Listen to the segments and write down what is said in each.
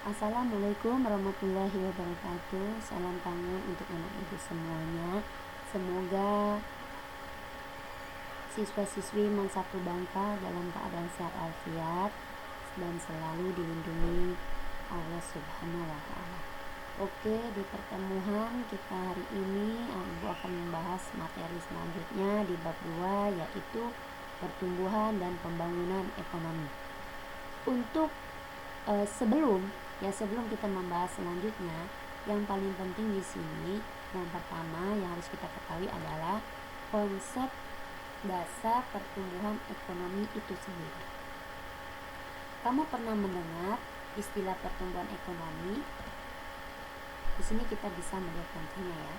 Assalamualaikum warahmatullahi wabarakatuh. Salam tangan untuk anak ibu semuanya. Semoga siswa-siswi Mansatu Bangka dalam keadaan sehat walafiat dan selalu dilindungi Allah Subhanahu wa Ta'ala. Oke, di pertemuan kita hari ini ibu akan membahas materi selanjutnya di bab 2, yaitu pertumbuhan dan pembangunan ekonomi. Untuk sebelum kita membahas selanjutnya, yang paling penting di sini, yang pertama yang harus kita ketahui adalah konsep dasar pertumbuhan ekonomi itu sendiri. Kamu pernah mendengar istilah pertumbuhan ekonomi? Di sini kita bisa melihat contohnya ya.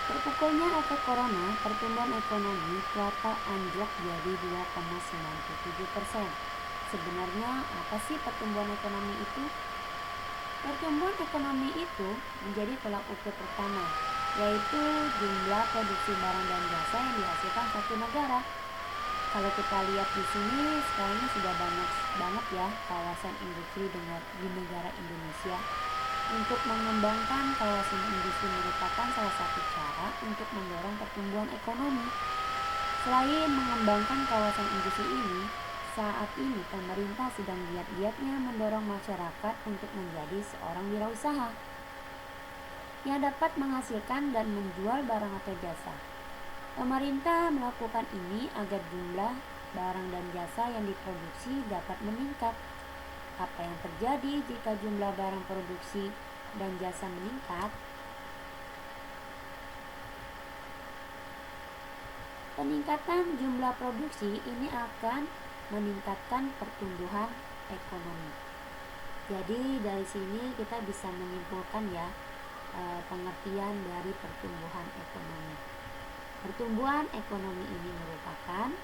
Terpukulnya efek corona, pertumbuhan ekonomi kuartal anjlok jadi 2,97%. Sebenarnya apa sih pertumbuhan ekonomi itu? Pertumbuhan ekonomi itu menjadi tolak ukur pertama, yaitu jumlah produksi barang dan jasa yang dihasilkan satu negara. Kalau kita lihat di sini, sekarang ini sudah banyak banget ya kawasan industri di negara Indonesia. Untuk mengembangkan kawasan industri merupakan salah satu cara untuk mendorong pertumbuhan ekonomi. Selain mengembangkan kawasan industri ini, saat ini pemerintah sedang giat-giatnya mendorong masyarakat untuk menjadi seorang wirausaha yang dapat menghasilkan dan menjual barang atau jasa. Pemerintah melakukan ini agar jumlah barang dan jasa yang diproduksi dapat meningkat. Apa yang terjadi jika jumlah barang produksi dan jasa meningkat? Peningkatan jumlah produksi ini akan meningkatkan pertumbuhan ekonomi. Jadi dari sini kita bisa menyimpulkan ya pengertian dari pertumbuhan ekonomi. Pertumbuhan ekonomi ini merupakan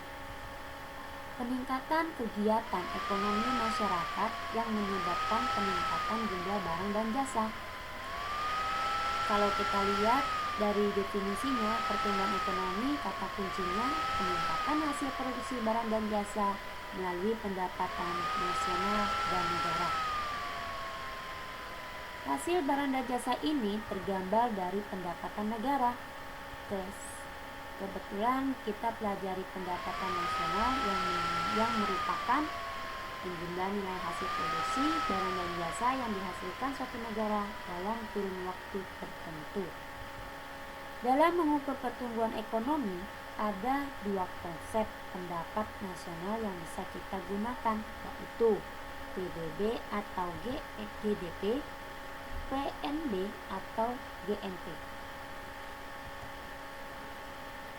peningkatan kegiatan ekonomi masyarakat yang menyebabkan peningkatan jumlah barang dan jasa. Kalau kita lihat dari definisinya, pertumbuhan ekonomi kata kuncinya peningkatan hasil produksi barang dan jasa melalui pendapatan nasional dan negara. Hasil barang dan jasa ini tergambar dari pendapatan negara. Kebetulan kita pelajari pendapatan nasional yang merupakan penjumlahan nilai hasil produksi barang dan jasa yang dihasilkan suatu negara dalam kurun waktu tertentu. Dalam mengukur pertumbuhan ekonomi, ada dua konsep pendapat nasional yang bisa kita gunakan, yaitu PDB atau GDP, PNB atau GNP.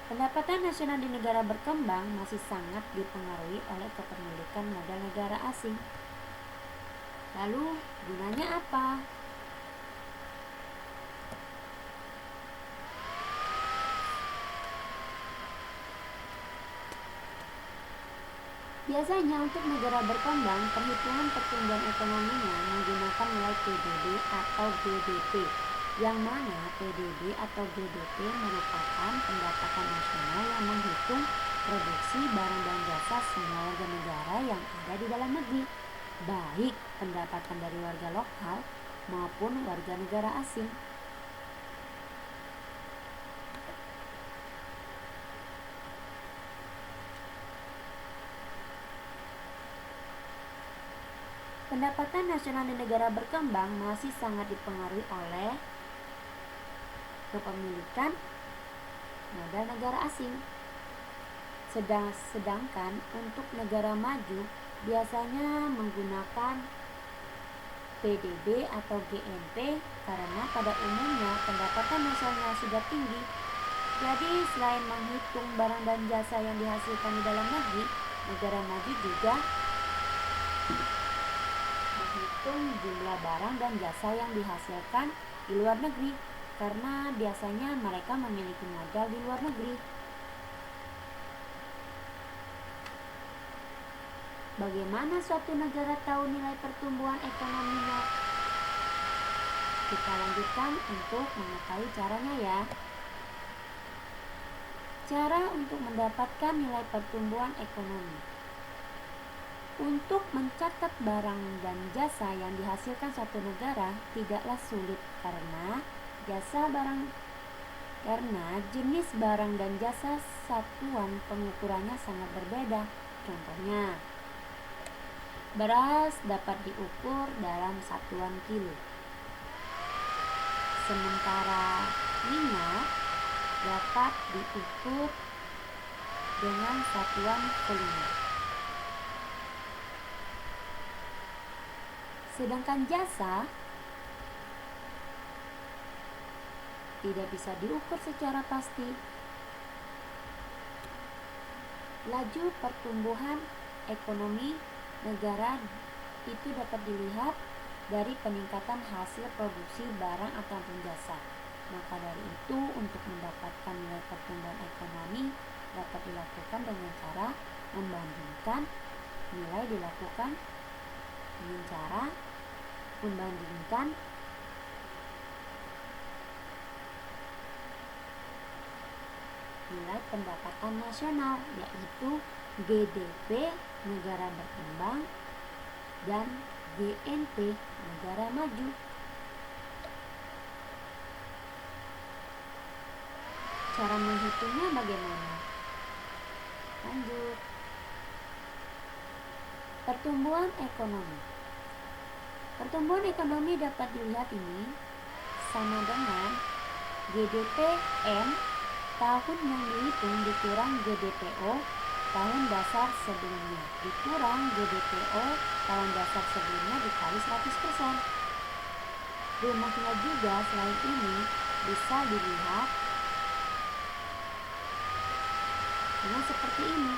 Pendapatan nasional di negara berkembang masih sangat dipengaruhi oleh kepemilikan modal negara asing. Lalu, gunanya apa? Biasanya untuk negara berkembang, perhitungan pertumbuhan ekonominya menggunakan nilai PDB atau GDP, yang mana PDB atau GDP merupakan pendapatan nasional yang menghitung produksi barang dan jasa semua warga negara yang ada di dalam negeri, baik pendapatan dari warga lokal maupun warga negara asing. Pendapatan nasional di negara berkembang masih sangat dipengaruhi oleh kepemilikan modal negara asing. Sedangkan untuk negara maju biasanya menggunakan PDB atau GNP karena pada umumnya pendapatan nasionalnya sudah tinggi. Jadi selain menghitung barang dan jasa yang dihasilkan di dalam negeri, negara maju juga menghitung jumlah barang dan jasa yang dihasilkan di luar negeri, karena biasanya mereka memiliki modal di luar negeri. Bagaimana suatu negara tahu nilai pertumbuhan ekonominya? Kita lanjutkan untuk mengetahui caranya ya. Cara untuk mendapatkan nilai pertumbuhan ekonomi. Untuk mencatat barang dan jasa yang dihasilkan suatu negara tidaklah sulit karena jenis barang dan jasa satuan pengukurannya sangat berbeda. Contohnya, beras dapat diukur dalam satuan kilo, sementara minyak dapat diukur dengan satuan volume. Sedangkan jasa tidak bisa diukur secara pasti. Laju pertumbuhan ekonomi negara itu dapat dilihat dari peningkatan hasil produksi barang ataupun jasa. Maka dari itu, untuk mendapatkan nilai pertumbuhan ekonomi dapat dilakukan dengan cara membandingkan nilai nilai pendapatan nasional, yaitu GDP negara berkembang dan GNP negara maju. Cara menghitungnya bagaimana? Lanjut. Pertumbuhan ekonomi. Pertumbuhan ekonomi dapat dilihat ini sama dengan GDP M tahun yang dihitung dikurang GDPO tahun dasar sebelumnya dikurang GDPO tahun dasar sebelumnya dikali 100%. Rumusnya juga selain ini bisa dilihat dengan seperti ini.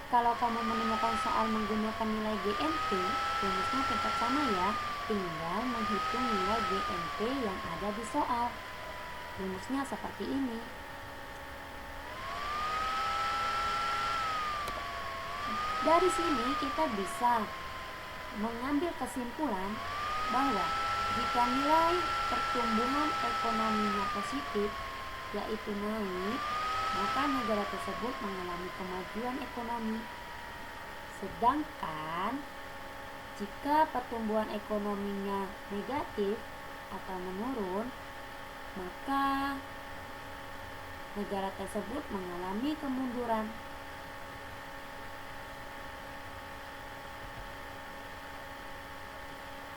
Kalau kamu menemukan soal menggunakan nilai GNP, rumusnya tetap sama ya, tinggal menghitung nilai GNP yang ada di soal. Rumusnya seperti ini. Dari sini kita bisa mengambil kesimpulan bahwa jika nilai pertumbuhan ekonominya positif, yaitu naik, maka negara tersebut mengalami kemajuan ekonomi. Sedangkan jika pertumbuhan ekonominya negatif atau menurun, maka negara tersebut mengalami kemunduran.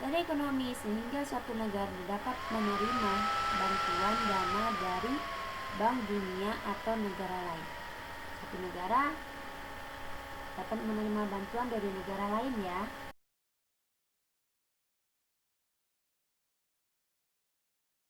Dari ekonomi, sehingga suatu negara dapat menerima bantuan dana dari Bank Dunia atau negara lain. Suatu negara dapat menerima bantuan dari negara lain ya.